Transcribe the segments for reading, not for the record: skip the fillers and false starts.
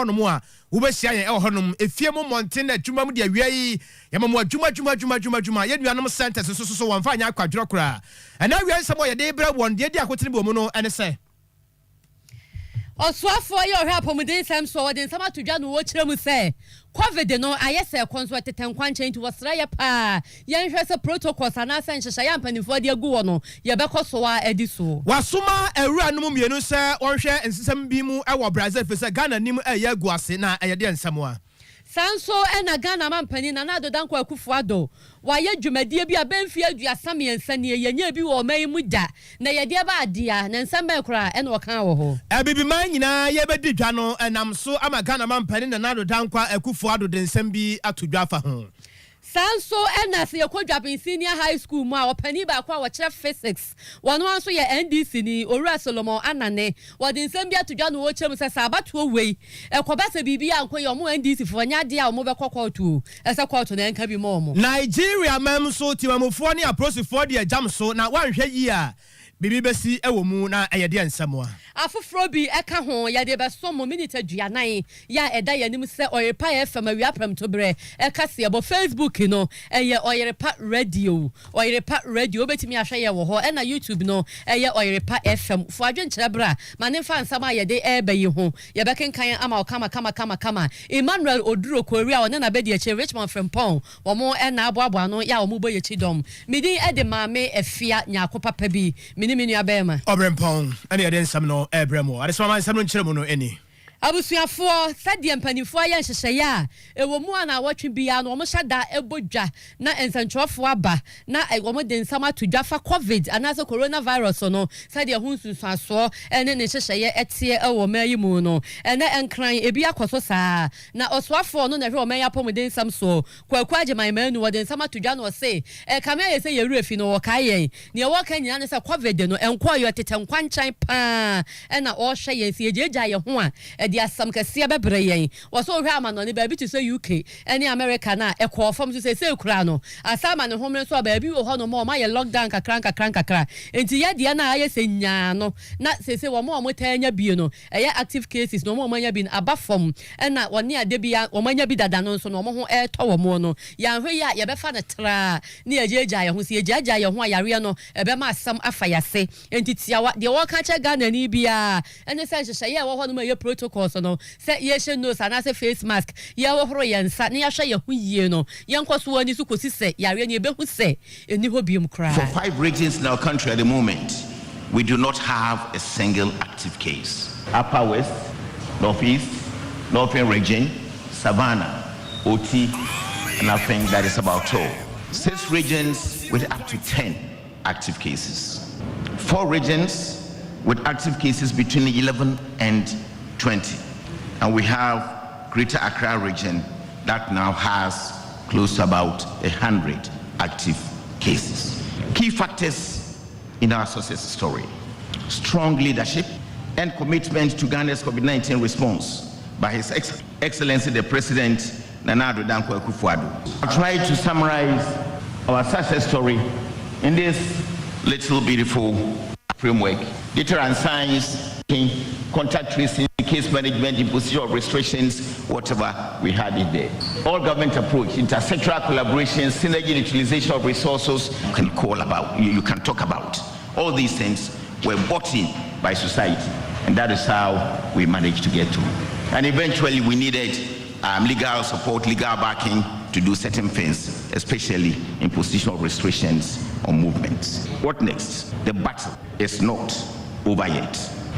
honom a wobɛhyia yɛn ɛwɔ honom efie mu monten na adwuma mu de awia yi yɛmamu adwuma yɛduanom centers so wɔmfa anya akwadwerɛ kora ɛna awia nsɛm a yɛde brɛ wɔn de akotene bɔ mu no ɛne sɛ Oswafo ye ohwe apomuden sam so wode nsama todwa no wo kyerɛ mu sɛ COVID no ayese konso tetenkwanche nti wɔsra ye pa yɛnhwɛ sɛ protocols anasa nhyehyɛ yɛ mpanimfo de agu wɔ no yɛbɛkɔ so a adi so wasoma awura no mienu sɛ wɔnhwɛ nsesam bi mu ɛwɔ Brazil fɛ sɛ Ghana nim ɛyɛ agu ase na ɛyɛ de nsɛm a Sanso ena Ghana mampani na nado danko Akufo-Addo waye dwumadie bi abenfi aduasa miensa ne yenya bi wo man mu da na yede ba adia na nsɛm ba kora ena wɔka wɔ ho abibi man nyina yebedi dwa no enam so ama Ghana mampani na nado danko Akufo-Addo de nsɛm bi atodwa fa ho Sanso ena se yekodwa senior high school mu a opani ba kwa wɔkyerɛ physics wɔno anso ye NDC ni Owura Solomon Anane wɔde nsɛm bi atodwa no wo kyerɛ mu sɛ sabato wei ekoba sɛ bibia anko ye ɔmo NDC fo nya de a ɔmo bɛkɔ kɔɔto ɛsɛ kɔɔto na enka bi mo ɔmo Nigeria mem so timamofo ne aprosifo de agam so na wanhwɛ yi a bibi besi ewo mu na eyede ensamo a afoforo bi eka ho yede beso mo minute aduanan ya eda yanim se Oyerepa FM awia pram to bre eka se ebo Facebook no eye Oyerepa radio betimi ahwe ye wo ho e na YouTube no eye Oyerepa FM fo adwenkyere bra mane fa nsama yede ebe yi ho ye bekenkan ama kama Emmanuel Oduro Korea one na bedi eche Richmond Frempong wo mo e na aboabo no ya wo mo boye chidom midi e de maame efia nyakopapa bi mini abema obrempong ani eden samno ebremo ade sama samno nkyeremo no eni abusuafo sadie mpanimfo aye nhyehyeye a ewo mu ana watwe bia no omo hyada ebodwa na ensantwofo aba na omo de nsama todwa fa COVID anase coronavirus no sadie hu nsunsuaso ene ne hyehyeye etie ewo mayi mu no ene enkran ebi akoso saa na oswafo no na hwe oman yapomuden nsam so kwakwaje maimanu wode nsama todwa no se kame ye se yeruafi no wokaye ne woka nyina ne se COVID no enkoyo tetenkwanchan pa ena o hwe ye se ejeja ye ho a dia sam kase bebre yen wo so hwe amano ne ba bi to say UK any America na ekọ fam so say kura no asama ne homre so ba bi wo ho no ma ye lockdown kakra enti ye dia na aye se nya no na say wo mo tanya bi no eye active cases no mo manya bi aba fam na woni ade bia wo manya bi dada no so no mo ho eto wo mo no ya hwe ya ye be fa ne tra ne ejeja ye ho se ejeja ye ho ayare no ebe ma asam afa yase enti tiawa de wo ka che Ghana ni bia ene se hye ye wo ho no ma ye protocol so no say ye she no sana say face mask ye wo horo ye nsa ne ya hwe ye hu yie no ye nkoso ani su kosi se yare ne be hu se eni ho biom kra. For 5 regions in our country at the moment, we do not have a single active case. Upper West, Northeast, Northern region, Savannah, OT, and I think that is about 12. 6 regions with up to 10 active cases. 4 regions with active cases between 11 and 20. And we have Greater Accra region that now has close to about 100 active cases. Key factors in our success story: strong leadership and commitment to Ghana's COVID-19 response by His Excellency the President Nana Addo Dankwa Akufo-Addo. I'll try to summarize our success story in this little beautiful framework: data and science, contact tracing, case management, imposition of restrictions, whatever we had in there. All government approach, intersectoral collaboration, synergy utilization of resources, you can call about, you can talk about. All these things were bought in by society, and that is how we managed to get to. And eventually we needed legal support, legal backing to do certain things, especially imposition of restrictions on movements. What next? The battle is not over yet.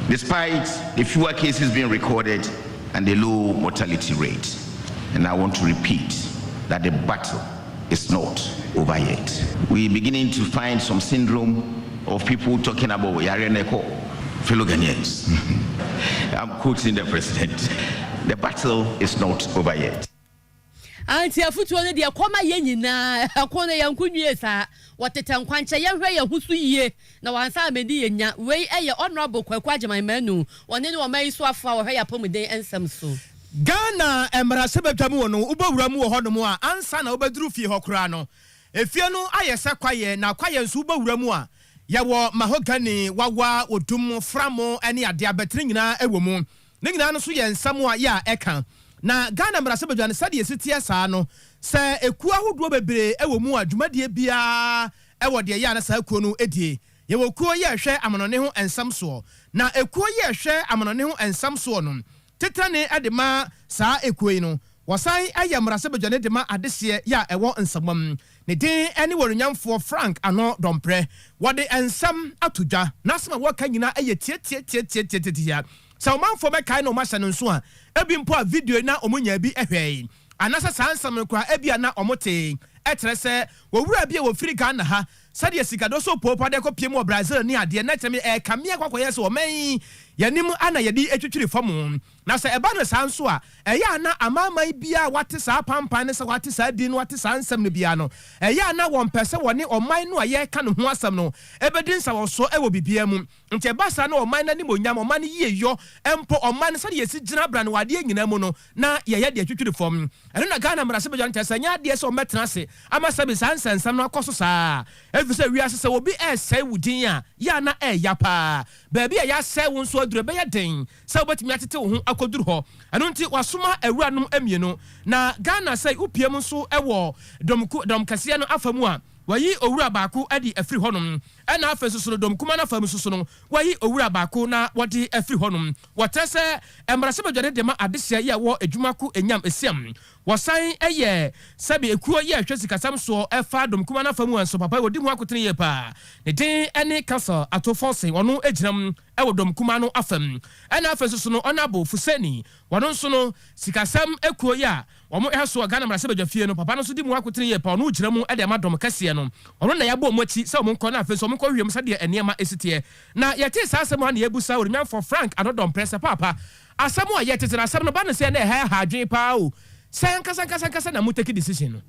Despite the fewer cases being recorded and the low mortality rate. And I want to repeat that the battle is not over yet. We're beginning to find some syndrome of people talking about Yareneko, fellow Ghanaians. I'm quoting the president. The battle is not over yet. Anti afutu one de akoma ye nyina akona yankunwie sa wotetenkwanche ye hwe ye husu yie na wansa amedi ye nya wei eye honorable kwakwaje manu one ne o mai so afa wo hwe ya pomuden ensem so Ghana emra sebetwamu no ubawura mu wo hono a ansa na obeduru fie hokura no efie no ayese kwaye na kwaye nso ubawura mu a ye wo mahogany wawa odum framo ene ade abetri nyina ewo mu ne nyina no so ye nsam a ya eka na Ghana mrasebadwa ne sade esitie saa no se ekuo ahodo bebre ewo mu adwumadie bia ewo de ya na saa ekuo no edie ye wo kuo ye hwe amonone ho ensam so na ekuo ye hwe amonone ho ensam so no tetane adema saa ekuo yi no wasan aye mrasebadwa ne dema adese ya ewo nsamam ne din ene worunyamfo Frank ano dompre wode ensam atodwa na sema waka nyina aye tie ya sa omanfo mekai no ma hyano nso a ebi mpo a video na omunya bi ehwei anasa sansam kwa ebia na omote etre se wowura bia wo firi Ghana ha sade sikado so popa de kopie mu Brazil ni ade na temi kamia kwakoye se oman yanim ana yedi etwitwiri famu na se eba no sanso a eya na amamai bia wate saa pampan ne se wate saa din wate saa nsam ne bia no eya na won pese woni oman no aye ka no ho asam no ebedin sa wo so ewo bibia mu nte basa na oman na ni monyam oman ye yo empo oman sade yesi gina bra no wade nyina mu no na ye de etwitwiri fam eno na Ghana mrasebadwa ntesa nya de se o metena se ama sabi sansam na akoso saa efise wiase se obi esai wudin a ya na ya pa baabi a ya sai won so adure be ya den se obetimi atete wo ho akoduru ho eno nti wasoma awuranum amienu na Ghana sai upiem so ewo dom kase no afamu a wayi owura baako adi afiri honum ena afesusu no dom kuma na afamu susu no wayi owura baako na wodi afiri honum wotese embrasebadwade dema adehye ya wo adwumako enyam esiam wasan eye sabi ekuo ye hwesi kasam so efa dom kuma na afamu anso papa wodi ho akotene ye pa ne din ene kasa atoforce wono eginam ewo dom kuma no afam ena afesusu no onabo fuseni wono nso no sikasam ekuo ya omo ehaso Ghana mrasebadwa fie no papa no so di mu akotene ye pa ono gyinamu ede ma dom kase no ono na yabo mochi se omo nkɔ na afeso omo nkɔ hwem sade enema esitie na yete sasem ha na yebusa orimian for Frank anodom press papa asamo a yete tena asam no ba no se na ha adwen pa o sen kasa na mu take decision no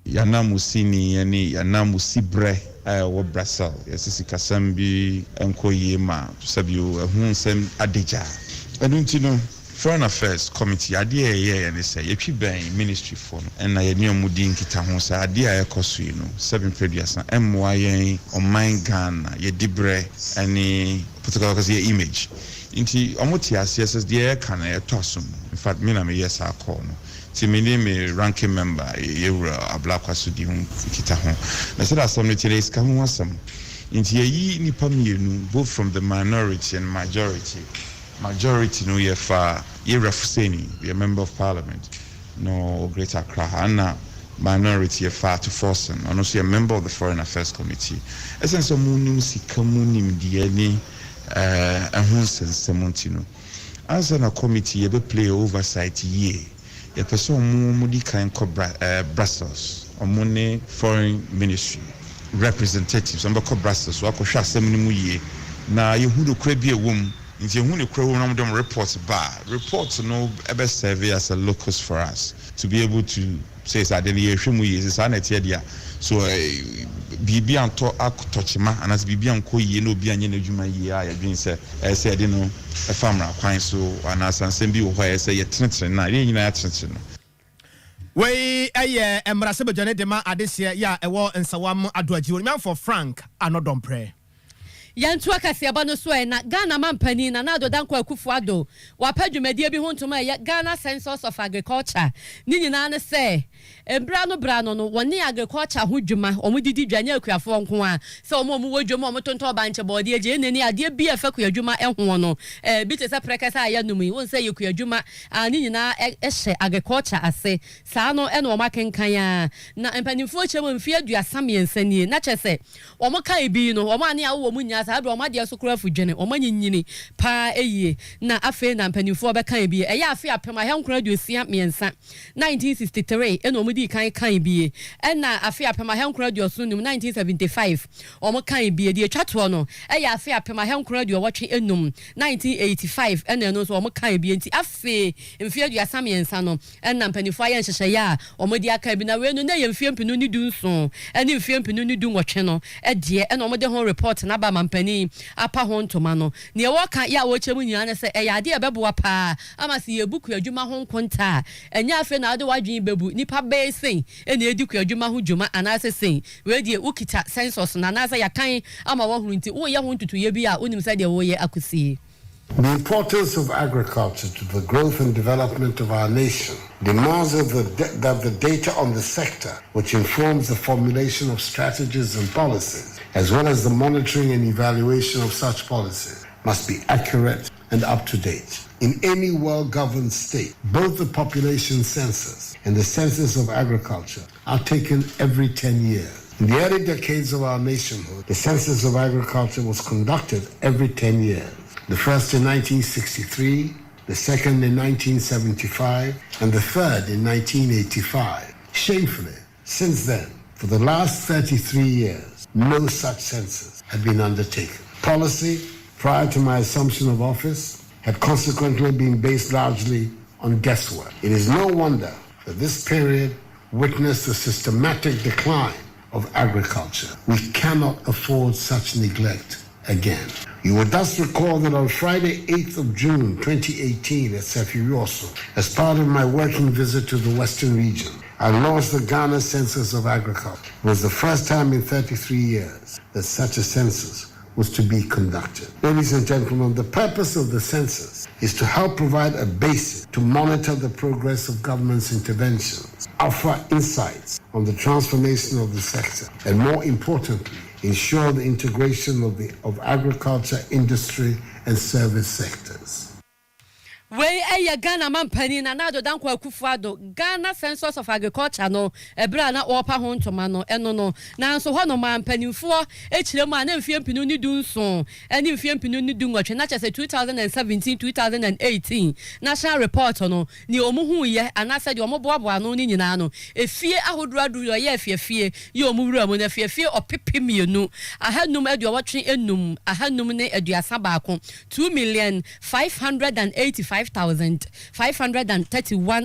yana musini yani yana musibre wo Brazil yesisi kasam bi enko yema sabio ehun sem adeja enunti no Foreign Affairs Committee ade ye ne say yetwi ban ministry for no and na ye nyamudi nkita ho sa ade a ekoso yi no 7 previous na emwa yen oman Ghana ye dibre ani protocol cause ye image inti omoti assess de ye kan e tosum in fact me na me yes a call no ti me me ranking member ye ablakwaso di ho nkita ho na say that some today is come wasam inti ye nipa mienu both from the minority and majority no yefa Fuseni, a member of parliament no Greater Accra and minority yefa to Forsen and also a member of the Foreign Affairs Committee essence munim sikamunim diani ehunsen semontino as a committee ye be play oversight ye person mudi kan ko Brussels omone foreign ministry representatives ambe ko Brussels wa ko hwa asem ye na yehudo kra bi ewom nti hu ne kra wo dem report no ebe serve as a locus for us to be able to say that the yehwemu ye say na tie dia so bibi anto akotochima anas bibi anko ye no bi anye na dwuma ye a yadwen se say de no e famra kwan so anas ansem bi wo ho say ye tenetere na ye nyina ya tenetere no we eye emrasebadwa ne dema adehye ya ewo nsawam adoagye woniam for Frank anodompre yantu akase aba no so na Ghana mampani na nado danko akufo ado wapadwumadie bi ho ntoma ya Ghana Census of Agriculture ni nyina ne se bra no woni agriculture ho dwuma omudidi dwanya akuafo nko a se omo wodwuma omotonto banche bode eje neni ade bi afaku adwuma eho no bi te se prekasa ayanum yi won se yeku adwuma ni nyina ehye agriculture ase saa no ene o makenkan ya na empanimfo chemo mfi aduasa miensani na chese omo kai bi no omo ane awo mu nya saa do omo de so kura fudwene omo nyinyini pa eyie na afe na empanimfo bekan bi eya afe apema henkura aduosia miensa 1963 ene di kan bie na afi apema henkura aduoso num 1975 omo kan bie di atwato no eya afi apema henkura aduowotwe enum 1985 ena no so omo kan bie nti afi mfi aduasa miensa no na mpanifo aye nhyehyeye a omo di aka bi na we no na ye mfi mpinu ni dunso ene mfi mpinu ni dunwotwe no de ena omo de ho report na ba mampani apa ho ntoma no ne e wo kan ya wo chemu nyina na se eya de ebeboa pa ama se ye buku adwuma ho nkonta enya afi na ade wadwen bebu nipa sen ene ediku adwuma ho dwuma anase sen we die ukita census na anase yakan ama wo huru nti wo ye ho ntutu ye bi a onim se de wo ye akosie The importance of agriculture to the growth and development of our nation demands that the data on the sector, which informs the formulation of strategies and policies, as well as the monitoring and evaluation of such policies, must be accurate and up to date. In any well-governed state, both the population census and the census of agriculture are taken every 10 years. In the early decades of our nationhood, the census of agriculture was conducted every 10 years. The first in 1963, the second in 1975, and the third in 1985. Shamefully, since then, for the last 33 years, no such census had been undertaken. Policy, prior to my assumption of office, had consequently been based largely on guesswork. It is no wonder that this period witnessed a systematic decline of agriculture. We cannot afford such neglect again. You will thus recall that on Friday, 8th of June 2018 at Sefirioso, as part of my working visit to the Western region, I launched the Ghana Census of Agriculture. It was the first time in 33 years that such a census was to be conducted. Ladies and gentlemen, the purpose of the census is to help provide a basis to monitor the progress of government's interventions, offer insights on the transformation of the sector, and more importantly, ensure the integration of agriculture, industry, and service sectors. We Ghana mampani na nado danko akufuado Ghana Census of Agriculture no ebra na opa ho ntoma no eno no na nso ho no mampanimfo echire mu ana mfie mpinu ni dunso eni mfie mpinu ni dunwotwe na chese 2017 2018 national report no ni omuhu ye anase de omoboabo no ni nyina no efie ahoduradu yo ye efie ye omwura mu na efie opepe mienu ahanum aduawotwe enum ahanum ne aduasa baako 2,585,531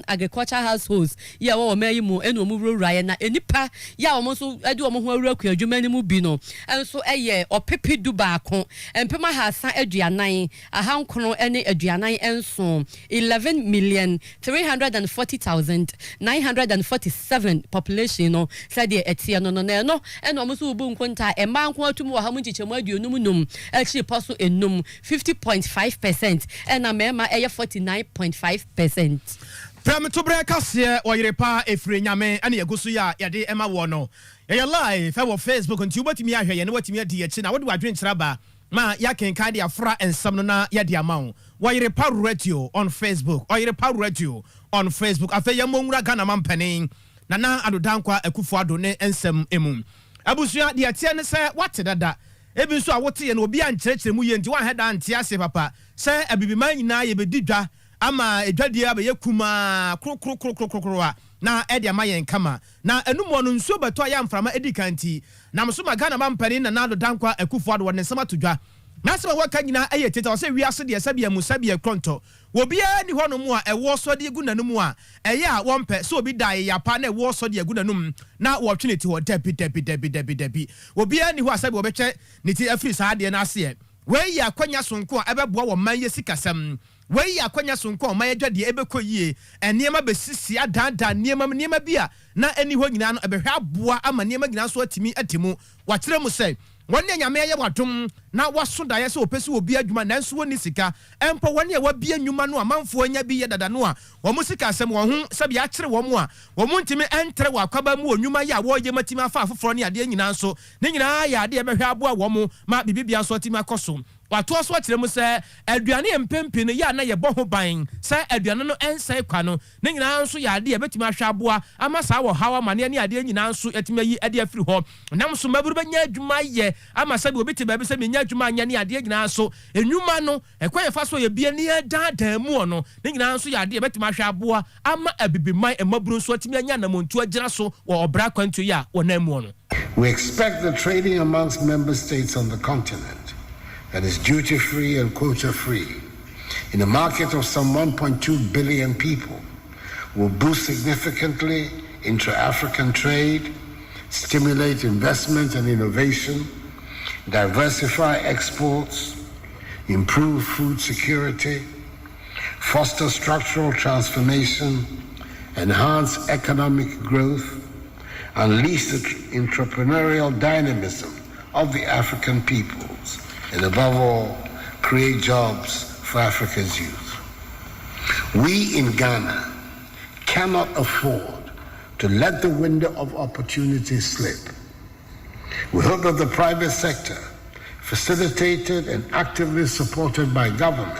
agricultural households ya wo meyi mu enu omwura na enipa ya omonso ade omo ho awura kuadwuma ni mu bi no enso eye opepe du baako empema hasa aduanan ahankono ene aduanan enso 11,340,947 population no said etie no no eno omonso ubu nkonta emba nko atum wo ha mu chichemu aduonum num achi poso enum 50.5% ena mema eye 49.5%. Pramato Brekase or Yerepa Efre Nyame and Yagusu ya de Emma Wono. Ya live I Facebook and Tuba to me here and what me dear China. What do I drink raba? Ma yakin Kadia Fra and Samnona Yadia Mount. Why Yerepa Radio on Facebook or Yerepa Radio on Facebook. Afe Yamungra Ghana Mampane Nana Adudankwa Ekufuado ne ensem emum. Abusia the Atiana say what dada. Ebi so awote ye no obi ankyerɛkyerɛ mu ye nti wan head anti ase papa sɛ abibiman nyinaa ye bedidwa ama edwade aba ye kuma krokro na ede ama ye nkama na enumo no nsuo beto ya mframa edikanti na mso magana mampani na nado dankwa akufo ado ne nsema todwa na sɛ waka nyinaa ɛyɛ tete sɛ wiase de sabia musabia kronto wobia ni hono mu a ɛwɔ so de egu nanum a ɛyɛ a wɔmpɛ so obi dai yapa na ɛwɔ so de egu nanum na wɔtwe ti hɔ debi wobia ni ho asabi wɔbɛkyɛ ne ti afiri saa de na ase wei yɛ akwanya sonko a ɛbɛboa wɔ man yɛ sikasɛm wei yɛ akwanya sonko a man yɛ dwade ɛbɛkɔ yie ɛnneɛma besisi adada nneɛma bia na ani hɔ nyinaa no ɛbɛhwɛ aboa ama nneɛma nyinaa so atimi atimu wakyerɛ mu sɛ wonne nyame ye wadom na waso dae se opesi obi adwuma nanso woni sika empo wonne wabia nnwuma no amanfo anya bi ye dada no a wo musika asem wo ho sabi a kire wo mo a wo muntimi entre wakwaba mu onnwuma ye a wo ye matimi afa afoforo ne ade nyina nso ne nyina ya ade behwe aboa wo mo ma bibibia nso atimi akoso wato so akire mu se aduane empempe no ya na ye bɔ ho ban se aduane no ensai kwa no ne nyina nso ya ade betimi ahwe aboa ama sa wo hawa mane ne ade nyina nso atimi yi ade afiri ho nam so maburu benya adwuma ye ama sabi obi te baabi se menya adwuma anya ne ade nyina nso enwuma no ekwa ye fa so ye bia ne dada mu no ne nyina nso ya ade betimi ahwe aboa ama abibiman emaburu nso atimi anya na montu agyina so wo obra kwantu ya wo na mu no. We expect the trading amongst member states on the continent that is duty-free and quota-free in a market of some 1.2 billion people will boost significantly intra-African trade, stimulate investment and innovation, diversify exports, improve food security, foster structural transformation, enhance economic growth, unleash the entrepreneurial dynamism of the African peoples, and above all, create jobs for Africa's youth. We in Ghana cannot afford to let the window of opportunity slip. We hope that the private sector, facilitated and actively supported by government,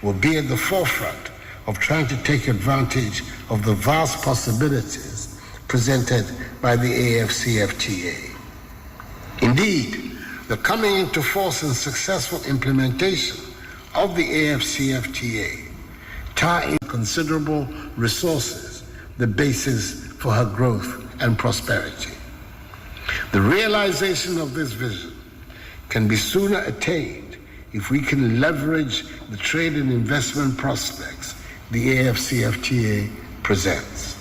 will be at the forefront of trying to take advantage of the vast possibilities presented by the AFCFTA. Indeed, the coming into force and successful implementation of the AFCFTA tie in considerable resources, the basis for her growth and prosperity. The realization of this vision can be sooner attained if we can leverage the trade and investment prospects the AFCFTA presents.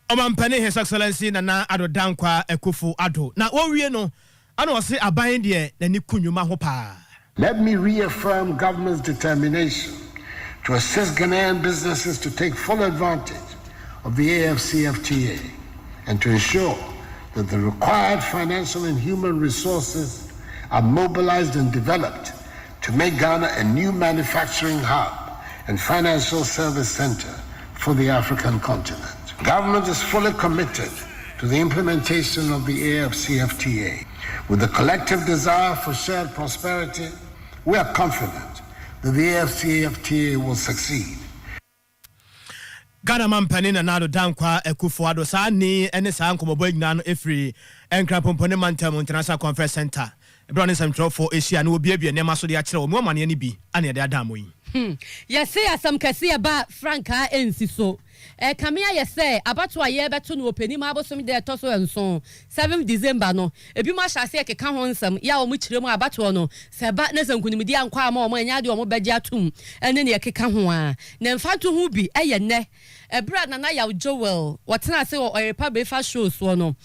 Omampane His Excellency Nana Addo Dankwa Akufo Addo. Na owie no, ano wase aban de nani kunyuma ho pa. Let me reaffirm government's determination to assist Ghanaian businesses to take full advantage of the AFCFTA and to ensure that the required financial and human resources are mobilized and developed to make Ghana a new manufacturing hub and financial service center for the African continent. Government is fully committed to the implementation of the AFCFTA. With the collective desire for shared prosperity, we are confident that the AFCFTA will succeed. Ghana mampani na Addo Dankwa Akufo Addo sa ni ene sa nkomobo nyina no efiri enkra pompone mantam International Conference Center. Ebro ne samtro for Asia no obi abie nema so de akere wo mane ne bi ane de adamo yi. Yesi asam kase aba Franka ensi so. Kamia yese abato aye beto no opani ma abosom de to so enso 7 December no ebi ma hyase ekeka ho nsam ya o mu kirem abato no se ba ne sankunimdi ankwa ama o anya de o mo beje atum ene ne ekeka ho a na mfato ho bi eye ne Brad Nana Yaw Joel watena se wo Oyepa Befa show so no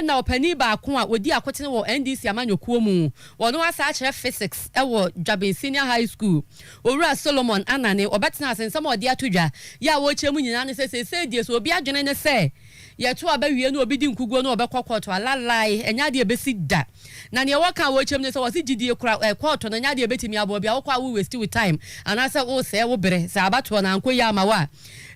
na opani ba ko a odi akotene wo NDC amanyokuo mu wono asa akere physics wo Dwaben Senior High School Owura Solomon Anane obetena asensam odi atodwa ya wo chemu nyina ne se die so obi adwene ne se yeto abawie no obi di nkuguo no obekwakoto alalai enya de ebesi da na ne woka wo chem ne se wose gidie kura kwato na nya de ebetimi abo bia wo kwa wo waste with time anasa wo se wo bere se abato na anko ya amawa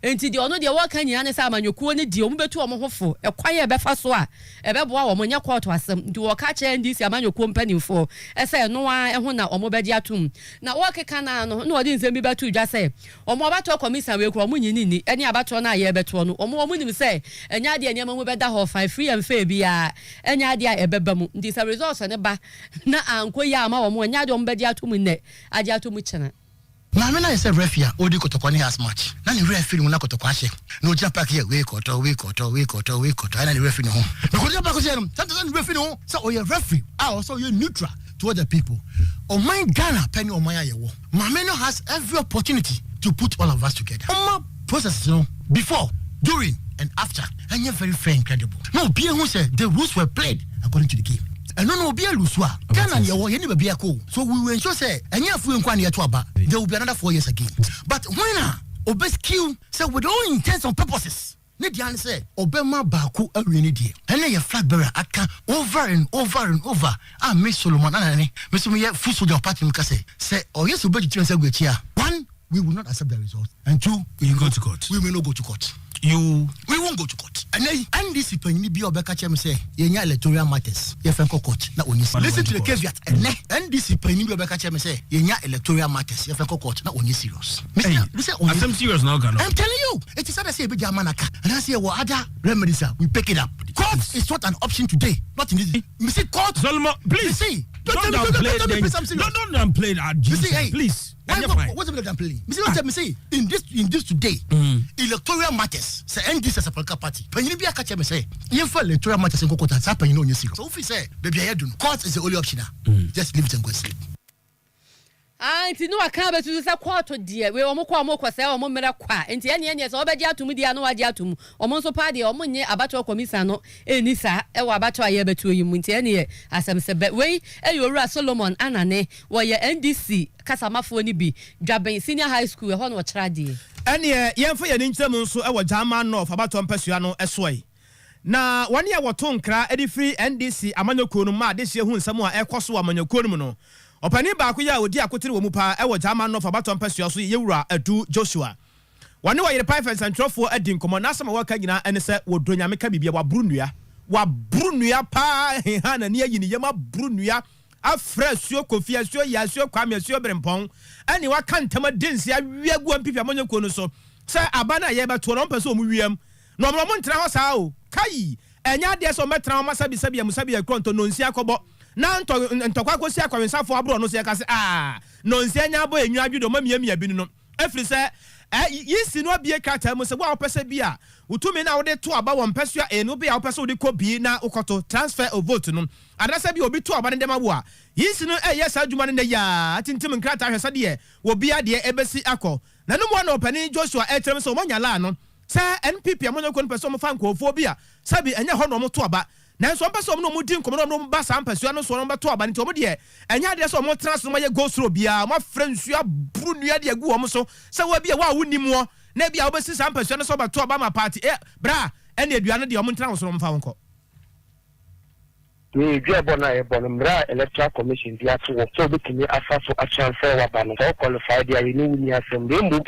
enti de ono de woka nyina ne se amanyokuo ne die omu betu omo hofo ekwaye ebefa so a ebeboa wo nya kwato asem de woka che ndisi amanyokuo mpanimfo ese no a eho na omo beji atum na wokeka na no na odi nsem bi betu dwa se omo abato komisa we kura omo nyini ni eni abato na ye beto no omo nim se enya de enya mu beda ho fine free and fair bia enya de ebeba mu ndi sa results ne ba na anko ya ama wo mu enya de omo beji atum ne aji atum chena na me na yese refia odi kotokwa ni as much na ni refi mu na kotokwa hye na oja pack here we koto na ni refi no ho na oja pack here no tanta ni refi no ho so o ye refi also you neutral to other people o my Ghana penny o my ayewo Mameno has every opportunity to put all of us together process no before during and after and you're very fair incredible no be who said the rules were played according to the game and no be a luswa Ghana you never be a cool so we will ensure say and you have to aba there will be another 4 years again but when obes kill say with all intents and purposes ne di an say obema baako awieni die and your flag bearer aka over and over Miss Solomon anane me so me fuso the party mka say oh yes obeji tiri say gwechia one we will not accept the result and two we will go to court we will not go to court we won't go to court and this penny be obeka chem say yenya electoral matters ye fen court na onisi listen to the caveat and this penny be obeka chem say yenya electoral matters ye fen court na onisi serious I'm serious now Ghana I'm telling you it is sad to say be jamanaka and I say what other remedies we pick it up court is not an option today not in this me say court Solomon please see don't downplay that please what's the downplay me say in this today electoral matters say end this as a political party when you be a catch me say you for electoral matters in court that's happen you know you see so if you say baby I do court is the only option just leave it and go sleep Anti no aka betu se kwato die we omokwa se omomera kwa enti ene se obeji atum dia no waji atum omo nso pa dia omonye abato komisa no enisa e wa abato aye betu yimu enti ene asem se be we Owura Solomon Anane wo ye NDC kasamafo ni bi Dwaben Senior High School e ho no kira die ene yemfo ye ninkyem nso e wo German North abato mpasua no esoi na wani ya woto nkra edi free NDC amanyokuo no ma de sie hu nsam a ekoso amanyokuo no opani ba ko ya odi akotire wo mu pa e wo jama no fa baton pesua so yewura adu Joshua wone wo yere python santrofo adi nkomo na asema waka nyina ene se wo donyame ka bibia wa brunua pa ha na ne ayi ne yema brunua afra suo kofi asuo ya suo kwame asuo brempon ani waka ntama densi awiagu ampipia monye ko no so se abana ye beto no pese o mu wiem no mo ntra ho saa o kai enya de so metra ma sabi musabi akronto no nsi akobo na ntokwa kosi akwensafo abro no se ka se no nsi enya abo enyu adwo ma miamia bi no afiri se yisi no bie kata mu se wa opese bia utumi na wode to aba won pesua enu bia opese wode kobi na ukoto transfer of vote no adasa bi obi to aba ne dema bo a yisi no yes adwuma ne ya atintim nkrata hwesa de wo bia de ebesi akọ na no mo na opani Joshua etrem so manyala no se NPP amonyo ko pese mo fa nkofo bia sabi enye ho no mo to aba na so pese mo no mudi nkomo no ba sa pesua no so no ba to aba nti mo de enya de so mo transfer mo ye go through bia mo frensua brunua de agu wo so se wa bia wa wonimo na bia obesi sa pesua no so ba to aba ma party bra ene aduane de mo transfer so no mfa wonko ni bona mra Electoral Commission dia to so be kini afaso a transfer wa ba no so qualified dia ni wuni asem de mbu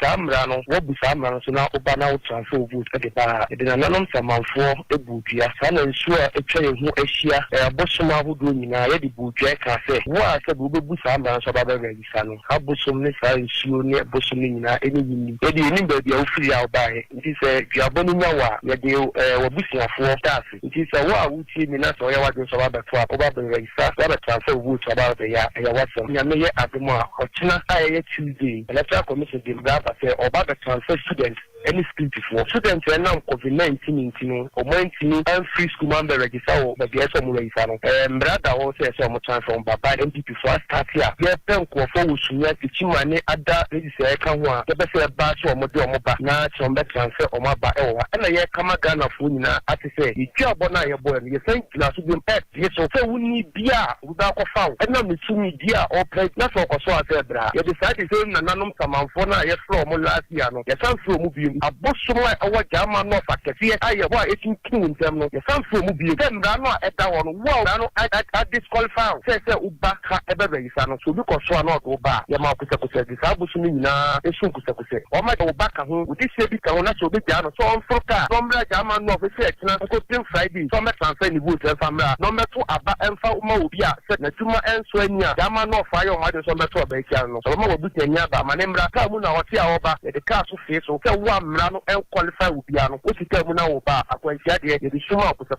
samra no wo bu samra no so na oba na transfer vote e de ba e de na nanom samanfo e butua sa na nsu a etwa ye hu ahia abosoma hodo nyina ye de butua ka se wo a se bu bu samra so ba ba register no abosom ne sa nsuo ne abosom ne nyina eni yini e de ni ba bia ofiri a oba he nti se duabonu nyawa ye de wo busiafo taasi nti se wo a wuti mi na so so ba to oba be register ba transfer vote about the ya waso nya me ye ademo a ochina aye Tuesday Electoral Commission dey grab say oba be transfer students any school before students and now COVID-19 no o mentini and free school man be register o be get some register no brother o say some transfer baba MPP for start here ye pen ko for wusunya tichimane ada register ka ho a ye be say ba so mo de o mo ba na some be transfer o ma ba e wo na ye kama Ghana fo nyina ati say itwa bona ye boy ye thank you na so dem ye so say woni bia wo da ko fa na me tumi dia o play na so ko so ase bra ye decide say na nanom samanfo na ye flow mo last year no ye san flow mo bi abosoma awa jama no fakese aye wa etin kin ntem no ye san flow mo bi dem da no eda won wo da no I disqualify say uba ka ebe register no so bi ko so na do ba ye ma kusa di sa abosoma nyina esun kusa o ma do ba ka ho udi se bi ka ho na so bi ja no so on froka no mra jama no fe se etina ko tin Friday so me transfer ni vote famra no me to aba emfa uma obi a se na tuma enso ania jama no fa yo ma de so me to aba kia no so ma obi tanya ba ma ne mra ka mu na wote a oba ye de ka so fe so se wa mra no en qualify obi a no o sika mu na wo ba akwantia de ye de suma kusa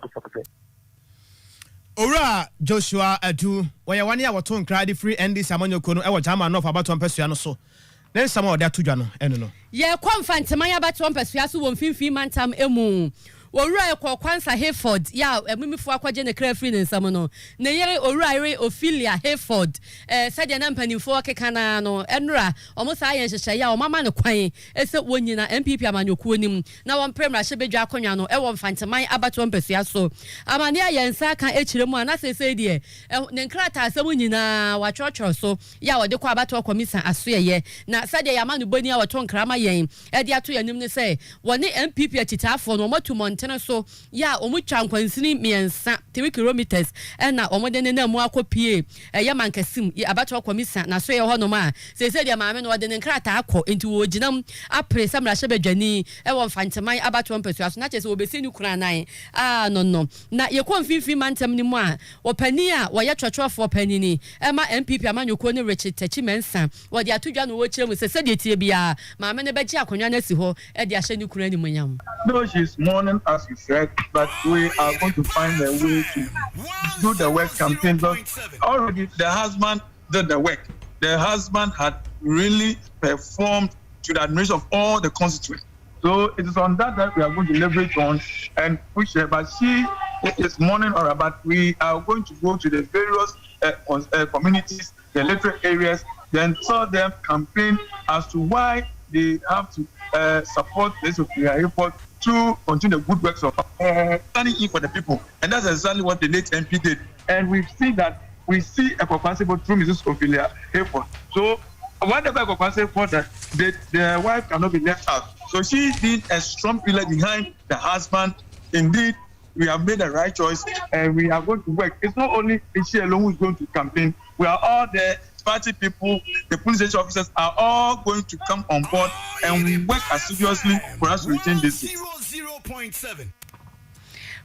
Ora Joshua adu waya wane a woto nkra de free NDC amanyoko no e wo jama no fa baton pesua no so then some of that tudwa no eno no ye kwamfanteman abaton pesua so wo mfimfi mantam emu Owura Kwansa Hayford ya emimifo akwaje ne kra free nsam no ne yere Owura Ophelia Hayford sadia na mpanimfo akeka na no enra omo sa ayen hyehye ya omama ne kwan ese wonyina MPP amanyokuo nim na won premra hyebedwa akonwa no e won fanteman abato mpasua so amane ayensa kan echiremu ana sese die ne nkrata asem nyina wachocho so ya wode kwa abato komisa asoye na sadia ya manu boni a wato nkrama yen e de ato yanim ne se woni MPP achitafo no motu tena so ya omutwa nkwansini miensa 3 kilometers na omode ne namu akopie ya mankasim abato komisa na so ye hono ma sese dia maame no wode ne nkrata akọ enti wo ginam apre samra hyebedwani won fanteman abato mpasua so na chese obesi ni kura nan no na ye konfinfi mantem ni mu a opani a wo ye twetwefo opani ni ma MPP amanyoko ne Richard Tachimensa wode atodwa no wo kiremu sese dia tie bia maame ne beji akonwa na si ho de ahye ni kura ni munyam. No, she's mourning, as you said, but we are going to find a way to do the work campaign. But already the husband did the work. The husband had really performed to the admiration of all the constituents. So it is on that we are going to leverage on and push her. But she is mourning her, but we are going to go to the various communities, the electorate areas, then tell them campaign as to why they have to support this report to continue the good works of standing in for the people. And that's exactly what the late MP did. And we've seen that we see a compensable through Mrs. Ophelia Hayford. So whatever compensable that the wife cannot be left out. So she did a strong pillar behind the husband. Indeed, we have made the right choice and we are going to work. It's not only Ishi alone who is going to campaign. We are all there. Party people, the police station officers are all going to come on board and we work assiduously for us to retain this seat. 0.7.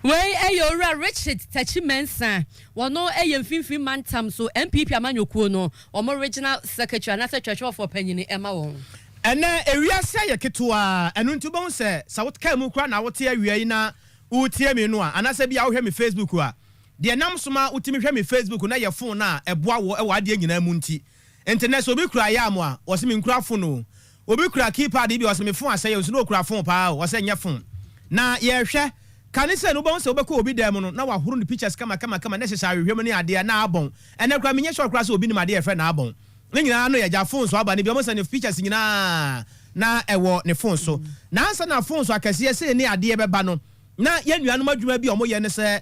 Wey Ayora Richard Tachimensa, wano Finfin Mantam so MPP Amanyokuo no, original secretary and treasurer for Penny Emma Wong. And area say ya ketua, and untubon say, South Kamukra na wotia wiena, utia menua, and I say be out here me Facebook wa. The Namsuma utimi me Facebook na your phone na eboa wo e wade nyina munti. Internet obi kura ya mo was me nkura phone obi kura keypad bi was me phone asay you no kura phone pa was nya phone. Na ye hwe kanisa no bon se obekọ obi dem no na wahoro ne pictures kama necessary hwem ne ade na abon. Ene kura menye sure kura se obi ni ade e fe na abon. Ne nyina no ye ja phone so aba ne bi o mo se ne pictures nyina na ewo ne phone so. Na ansa na phone so akase se ne ade e beba no. Na ye nuanom adwuma bi o mo ye ne se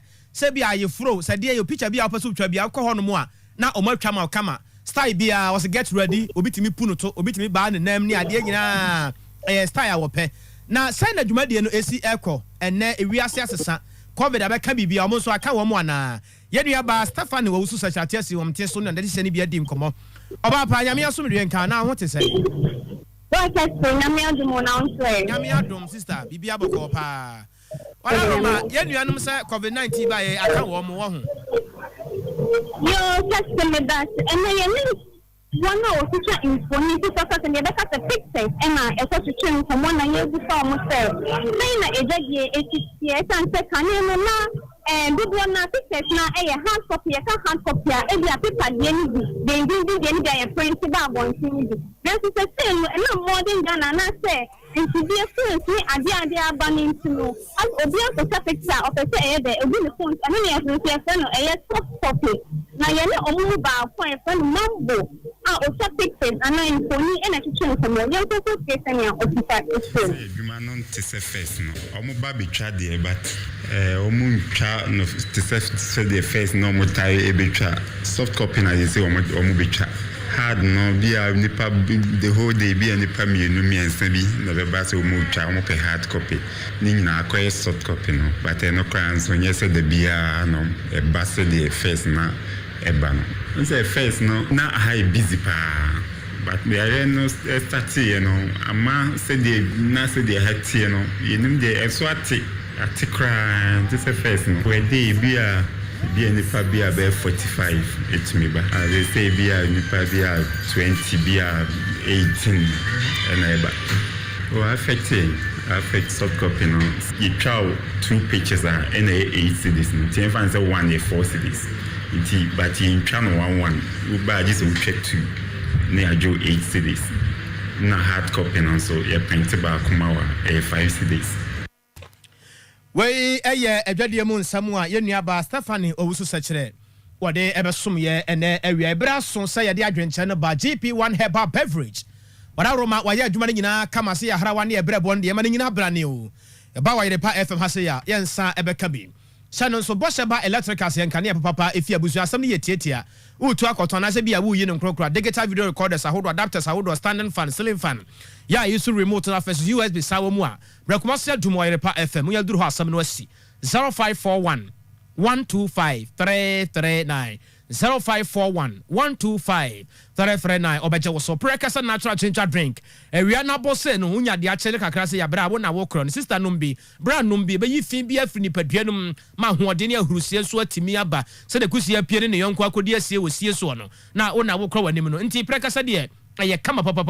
bia ye fro se de your picture bia opeso twa bia ko hono mo a na o matwa ma kama style bia was get ready obitimi punu to obitimi ba ne nam ni ade nyina style wo pe na sai na dwuma de no esi ekọ enne ewiase asesa covid abeka bibia o mo so aka wo mo ana ye dua ba Stephanie wo su search atiasi wo mte so na de se ne bia di nkomo oba pa nyame aso me nka na ho te se nyame adom sister bibia boko pa wala roma ye nuanom say covid-19 ba ye aka wo mo wo ho yo just me that and ye one of the information to focus on the better pictures and I also to change from one year before myself saying that it's and say can you na and good one na pictures na hard copy hard copy e dia paper dey print ba bon tin then to say no more than Ghana na say into the phone ni ade abaning to as obi a picture of say there obi the phone and me say no soft copy na ye ne omu ba phone mambo o pictures and na phone and I change from your so case and your officer edwuma no ntese face no omu ba betwa de but omu ntwa no ntese de face no omu tai ebetwa soft copy na ye say omu betwa hard no bia nipa the whole day bia nipa mienu miensa bi na be ba se omu twa omu pe hard copy ni nyina akoye soft copy no but no kran so nye se de bia no e ba se de face na e ba no say face no na high busy pa but we are no start ama se de na se de hati no yenim de so ati kran this face no we dey bia nipa bia be 45 it me ba they say bia nipa bia 20 bia 18 and eba affect soft copy no you try 2 pictures are in 8 cities no ten fan say 1 4 cities it but in channel 1 we buy this we check 2 na ajo 8 cities na hard copy no so you print ba kuma wa 5 cities. Wey adwade mu nsam a ye nua ba Stephanie owusu sekere wode ebesom ye ene awia ebra so say ye de adwenche no ba GP1 herbal beverage wada roma wa ye adwuma nyina kama se ya harawa ne ebra bon de ma nyina brane o e ba wa ye pa FM ha se ya ye nsa ebeka bi sano so bosheba electrical se nkane papa efi abusu asam ne ye tietia utu akoto na se bia wu yi ne nkrokra digital video recorders ahodo adapters ahodo standing fan ceiling fan ya use remote na first USB sawo mu a brekoma se dumo ye pa FM ya duru ho asam no asi 0541 125 339 0541 125 339 obeje wo so prekasa natural ginger drink ewia na bose no unya de achele kakra se ya bra wo na wo kro no sister numbi bra numbi be yi fin bia fini paduanum ma hoode ne ahurusie so atimi aba se de kusia pie ne yonko akodi asie wo sie so no na wo na wo kro wanim no nti prekasa de aye kama papa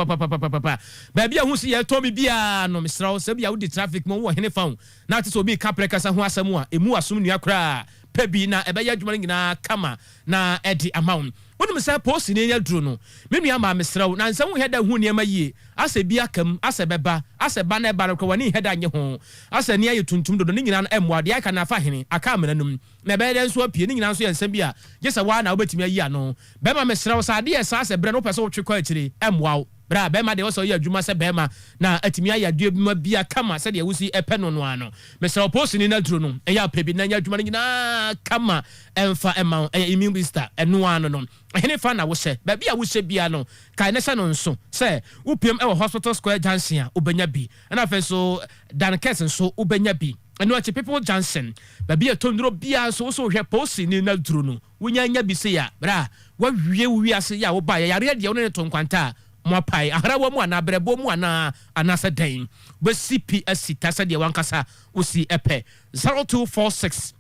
ba bia hu se ye to bi bia no misra wo se bia wo di traffic mo wo hene fa na te so bi ka prekasa ho asam a emu asum nua kra pebi na ebe ya dwuma nyina kama na edi amount wonu misa post ni nya duro no menua ma mesrawo na nsam heda hu ne ma yie ase bi akam ase beba ase ba na eba ko wani heda nye ho ase ne aye tuntum dodo ni nyina emwa de aka na fa hene aka amenanum na be de nso apie ni nyina nso ye nsam bia gesa wa na obetimi ayi ano be ma mesrawo sa de esa ase bre no pese wo twekọ akiri emwa bra bema de woso ye adwuma se bema na atimi ayade bima bia kama se de wusi epe no no ano mesra post ni na duro no eya pebi na nya adwuma ni na kama emfa ema immune booster eno ano no hene fa na wo se ba bia wo se bia no kai ne se no nso se upiem e hospital square junction a obenya bi na fe so dan kesen so obenya bi eno ache people Johnson baby atondro bia so hwe posi ni na duru no wonya nya bi se ya bra wa wie ase ya wo ba ya yare de wona to nkwanta mo pai ahara wo mu ana brebo mu ana anasa dan be CPS tasa de wankasa usi epe 0246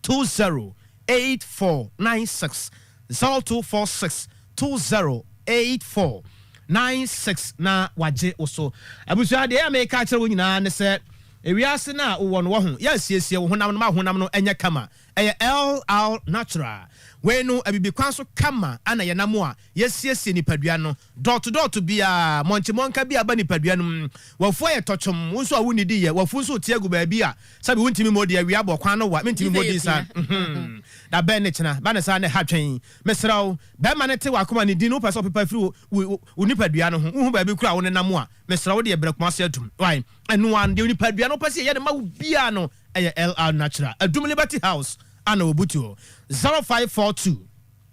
208496 0246 208496 na waje oso abusu ade ya make kire wo nyina ne se ewiase na wo no ho ya siesie wo honam no ma honam no enya kama eye LR natural we no abibi kwan so kama ana ye namo a yesiesie nipadua no dot bia monka bia ba nipadua no wafo ye tochom wonso a woni di ye wafo so tiagu ba bia sabi wontimi modi ya wi abokwan no wa mentimi modi sa da ben ne chena ba ne sa ne hatwen mesraw ba ma ne te wa koma ne di no person pepa firi wo nipadua no ho ba bi kura wo ne namo a mesraw de brekoma se atum why enu an de nipadua no pese ye de ma bia no eye LR natural adum Liberty House ana obutu 0542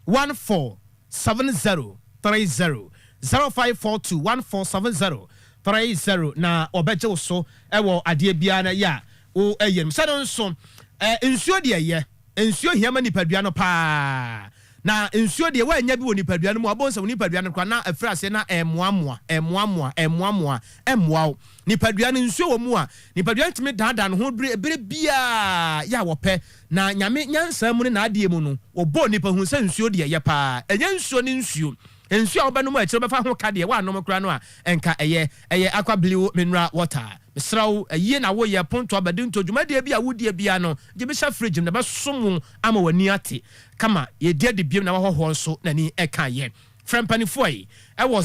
147030 0542 147030 na obeje so ewo ade bia na ya o eyem sado nso ensuo de ye ensuo hiama nipadua no pa na ensuo de wa nya bi wo nipadua no mu abonsa wo nipadua no kwa na afrase na emmoamoa nipadua no nsuo wo mu a nipadua ntimi dada no ho bere bia ya wope na nyame nyansa mu na ade mu no obo nipa hu se nsuo de ye pa enya nsuo ni nsuo ensuo a wobanu mu a kire befa ho ka de wa anom kura no a enka eye aqua blue mineral water mesraw aye na wo ye ponto abade ntojuma de bia wodie bia no je be sha fridge na be som ama wani ate kama ye de biem na wa ho so na ni eka ye frempanifoɔ yi ɛwɔ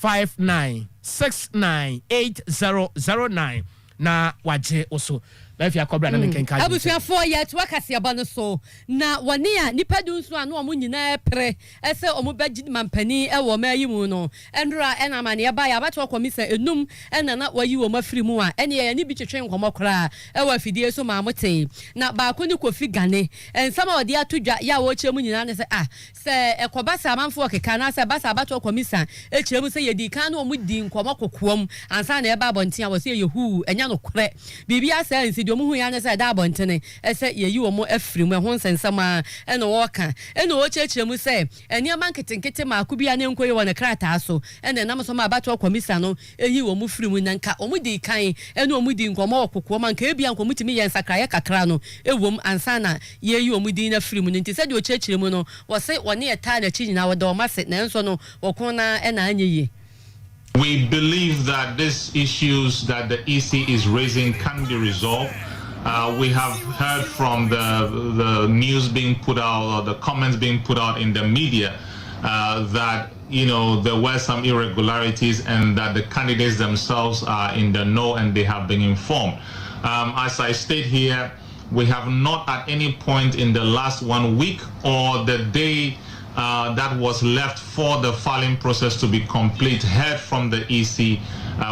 0559698009 na waje oso lafi akobra na menkenka abusuafo ya to akase aba no so na wone a nipa du nso ano omo nyina pre ese omo bagi mampani ewo mayi mu no endra ena mane ba ya bato komisa enum ena na wayi wo mafiri mu a ene ya ni bi twetwe nkomo kra ewo afidie so ma mote na ba ko ni kofi gane ensama odi atodwa ya wo chemu nyina ne se se ekobasa amanfo keka na se basa bato komisa echemu se yedi kan no omo di nkomo kokoom ansa na eba abonten a wo se yehu enya no kre bibia se di omo hu ya ne se da abontene ese yeyi omo afiri mu ho nsensama ene wo ka ene wo chechire mu se enia manketenkete ma akubia ne nkoye wo ne krata so ene nam so ma abato komisa no eyi omo firi mu nanka omo di kan ene omo di nkomo okoko manka ebia nkomo timi ye nsakra kakra no ewom ansa na yeyi omo di na firi mu nti se di o chechire mu no wo se wone eta na chi nyina wo do mase na enso no wo kon na ena anyeye. We believe that these issues that the EC is raising can be resolved. We have heard from the news being put out or the comments being put out in the media that there were some irregularities and that the candidates themselves are in the know and they have been informed. As I state here, we have not at any point in the last 1 week or the day that was left for the filing process to be complete heard from the EC.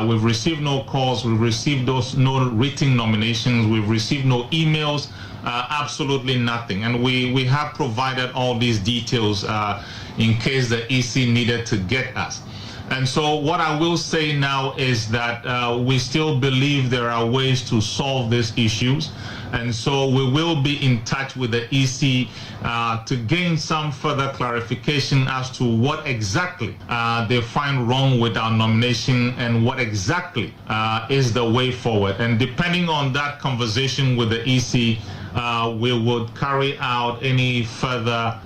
We've received no calls, we've received no written nominations, we've received no emails, absolutely nothing. And we have provided all these details in case the EC needed to get us. And so what I will say now is that we still believe there are ways to solve these issues. And so we will be in touch with the EC to gain some further clarification as to what exactly they find wrong with our nomination and what exactly is the way forward. And depending on that conversation with the EC, we would carry out any further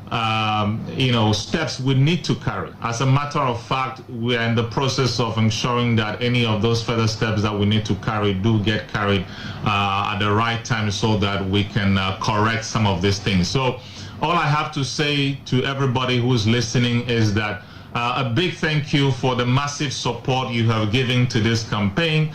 steps we need to carry. As a matter of fact, we are in the process of ensuring that any of those further steps that we need to carry do get carried at the right time so that we can correct some of these things. So all I have to say to everybody who's listening is that a big thank you for the massive support you have given to this campaign.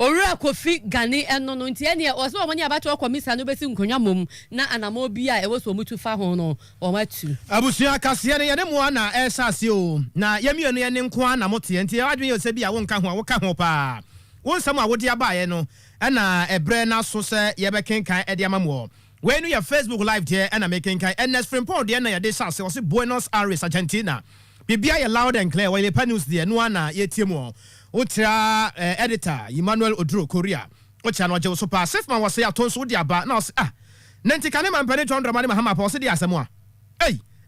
Ora kofi gane eno no ntia ne o so omanya abato komisa no besi nkonwa mom na anamo bi a ewo so mutu fa ho no o matu abusua kase ne ye ne mo na esase o na yemienu ye ne nko na mote ntia adwen yo se bi a wonka ho a woka ho pa wonsam a wodi abaye no na ebre na so se ye bekenkan e de amamo we no ya Facebook live there na mekenkan NS Frimport de na ye de sase o se Buenos Aires Argentina bibia ye loud and clear we le news there no na ye tiemu Otra editor Emmanuel Odro Korea Ocha no je so pa sif man wose aton so di aba na wose nanti kane man pene 200 mani mahama pa wose di asemo a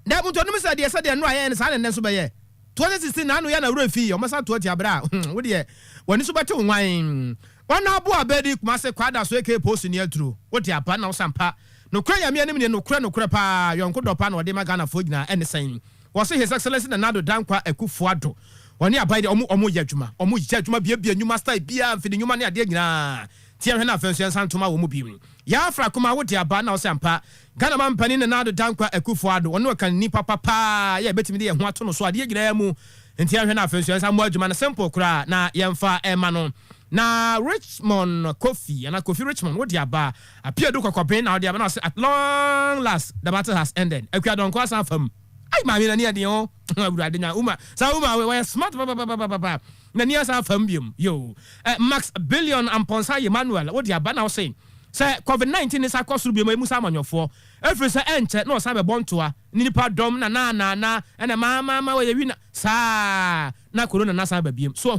na bunto no se de no aye ne sa ne so be ye 2016 na no ya na wura fi o masa to ti abra wo de woni so bete wan wana abo abedi kuma se kwada so eke post ni aturo wo ti apa na wo sampa no kra ya me anim ne no kra pa yonko dopa na wo de magana fo gina ene san wo se his excellency na nado dankwa akufuado woni abai de omo ya adwuma bia nyuma style bia mfidi nyuma ne ade nyina tia hwe na afenso santoma wo mu bi ya afra kuma wo de aba na wo sampa Ghana man pani na nado dankwa akufuado wono kan ni papa ya betimi de ho ato no so ade nyina mu nti ahwe na afenso san mo adwuma na simple kra na yemfa ema no na Richmond Kofi and Kofi Richmond what dia ba appear do kwakwapen na dia ba na say at long last the battle has ended akwa don kwa san fam ai ma mi na ne de o abura de nya uma we smart na ne san fam biom yo Max Billion Amponsa Emmanuel what dia ba na say COVID-19 is akosuru biom emu sa amanyofo every say enche na o sa be bontoa nipa dom na na mama we wina sa na corona na sa ba biom so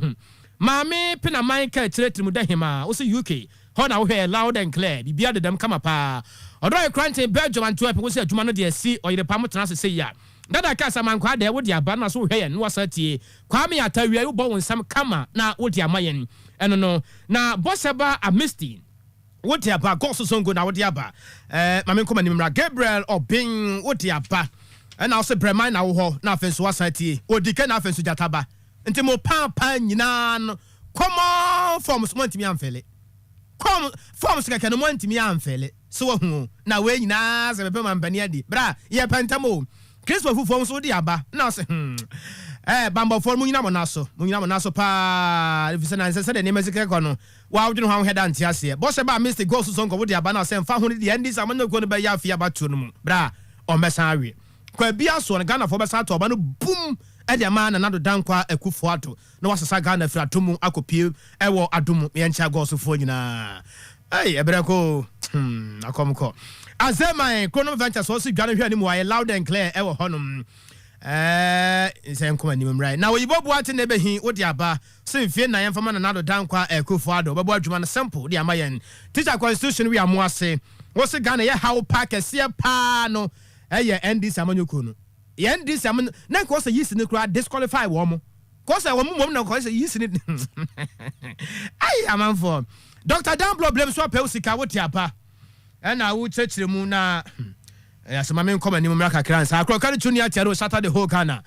Mami pina Michael Chiretrimu Dehima, also UK. Hona we loud and clear. Bibia de dem come pa. Odo e Belgium and Antwerp we say adwuma no de si or the pamot na say ya. Dada kasa man kwa de wo de aba na so hwe no wasatie. Kwame atawia wo bo wonsam kama na wo de amayen. Eno no na Boseba Amisti. Wo de aba goso songo na wo de aba. Mami nkoma nimra Gabriel Obin wo de aba. And also Breman na wo ho na afenso wasatie. Odike na afenso jataba. Nti mo papa nyina no come forms montimi amfele come forms ka no montimi amfele so hu na we nyina se be man bani adi bra ye pentamo Christopher fu forms odi aba na se bamba form nyina mo naso pa if na se de nemezike ko no wa wodno ho head anti ase bo se ba mistake go so sonko wodi aba na se mfa ho de ndi sa mo no go no be ya afia ba to no mu bra o mesa awe kwa bia so no Ghana for be sa to ba no boom Ede man na nado dankwa akufuato na wasasa Ghana fira tomu akopie ewo adumu yencha gosofo nyina ebreko akomko azema Chrono Ventures so si Ghana hwe ni mu aye loud and clear ewo honum say nkoma ni mrai na oyibo buate na ebehin odi aba semfie na yemfama na nado dankwa akufuado babo adwuma na simple di amayen teacher constitution we amoase wo se Ghana ye how park ese pa no NDC amanyoko no this am na ko say yisi ni kura disqualify wo mo ko say wo mo na ko say yisi ni ai am for Dr. Dan problem so pe usika wo tiapa na wo chechire mu na asema men come anim mraka kran sa akro kan junior tiaro Saturday whole Ghana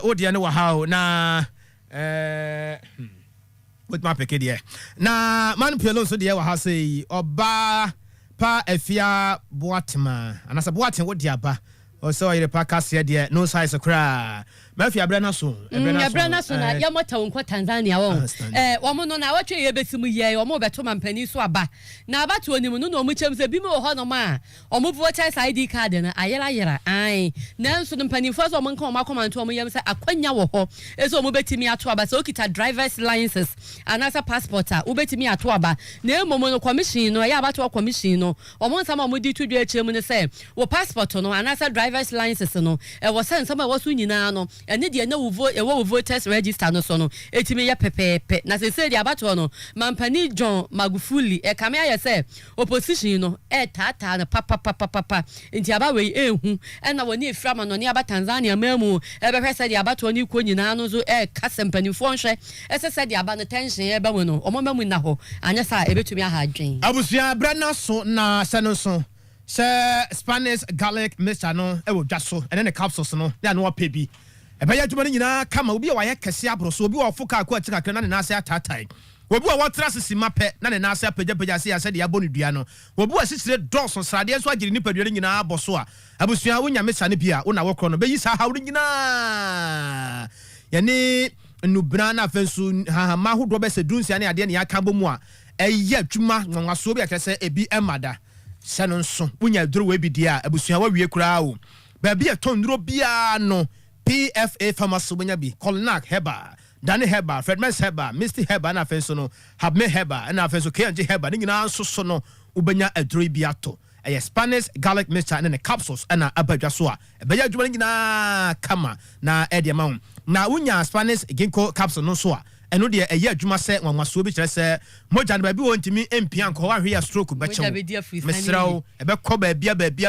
o de ne wa ha na with my peke de na man pelon so de wa ha say oba pa afia boatma anasa boaten wo de aba o so yire pa kase de no size kra mafi abrana so na ya mota wonko Tanzania wo wo mo no na watwe ye besimu ye wo mo beto mampani so aba na abato onim no no mo chem se bi mo ho no ma o mo voter ID card na ayera ai na nso mpani fo so mo nka o makomanto o mo yem se akwanya wo ho eso mo betimi ato aba so okita driver's license anasa passport a wo betimi ato aba na emomo no commission no ya abato commission no o mo nsama mo di tudwa echem ne se wo passport no anasa driver's license no wo sense ma wo so nyina no ene de na wo voters register no so no etimi ye pepepe na se se de abato no mampani John Magufuli kame aye se opposition no tata na papa nti aba we ehu na woni eframa no ne aba Tanzania mamu be se de abato ni ko nyina no so kasempani fo nhwe se de aba no tension e ba no omomamu na ho anya sa ebetumi aha adwen abusua brana so na sano so Spanish garlic mixture no e wo dwaso ene ne capsules no ya no opebi ebe ya dwuma nyina kama obi wa ye kese abro so obi wa foka akwa atika na ne nase atatai obi wa watra sisi mape na ne nase apagya se ya se de abonu dua no obi wa sisire dɔso srade so agiri ni padua nyina aboso a abusua wonya mixture ne bia wo na wokro no be yi sa hawre nyina ya ne nubra na afensu ha ma hodo be se dunsia ne ade ne ya ka bomu a eya dwuma nwanwaso bi akese ebi emada sano nso wonya duro we bi dia abusua wa wie kura wo ba bia tonduro bia no PFA pharmacy wonya bi Colnac Heba Danny Heba Fredman Heba Misty Heba na afenso no Habme Heba na afenso KNG Heba ni nyina so no ubenya aduro bi ato Spanish garlic mixture and the capsules na abadwa so a ebeya dwuma nyina kama na ede ma na wonya Spanish ginkgo capsule no so a ɛno deɛ ɛyɛ adwuma sɛ nwanwasoɔ bi kyerɛ sɛ mogya no baabi wɔ ntimi mpia nkɔ wahwe a stroke bɛkyɛw mesrɛw ɛbɛkɔ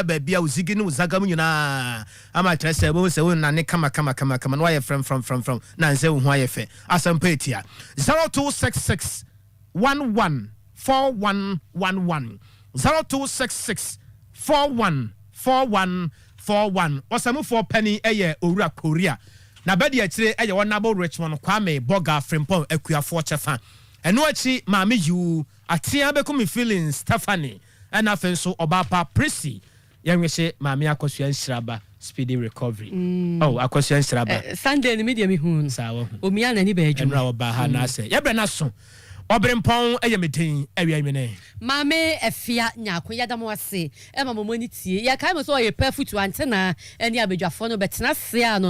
baabia wo zigi ne wo zaga mu nyinaa ama kyerɛ sɛ ɛbɛhu sɛ wo nane kama na wayɛ frɛm na nsɛ wo ho ayɛ fɛ asɛmpa ɛtia 0266 114111 0266 414141 ɔsamufoɔ pani ɛyɛ owura korea na bɛde akyire ɛyɛ wɔnabo richmond kwame boga frimpon akuafoɔ kyɛfa ɛno akyi maame yiwu atea bɛkumi feelings stephanie ɛna afei nso ɔbaapa prissy yɛnwehye maame akɔsua nhyiraba speedy recovery akɔsua nhyiraba sunday ne media me hu sawo omia na ni ba adwuma ɛnra ɔba ha na sɛ yɛbrɛ na so ɔbrempɔn ɛyɛ meden awia nwene maame afia nyako yadam wase ɛma momoni tie yɛ kae mo so ɔyɛ perfect antena ɛne abadwafoɔ no bɛtena se a no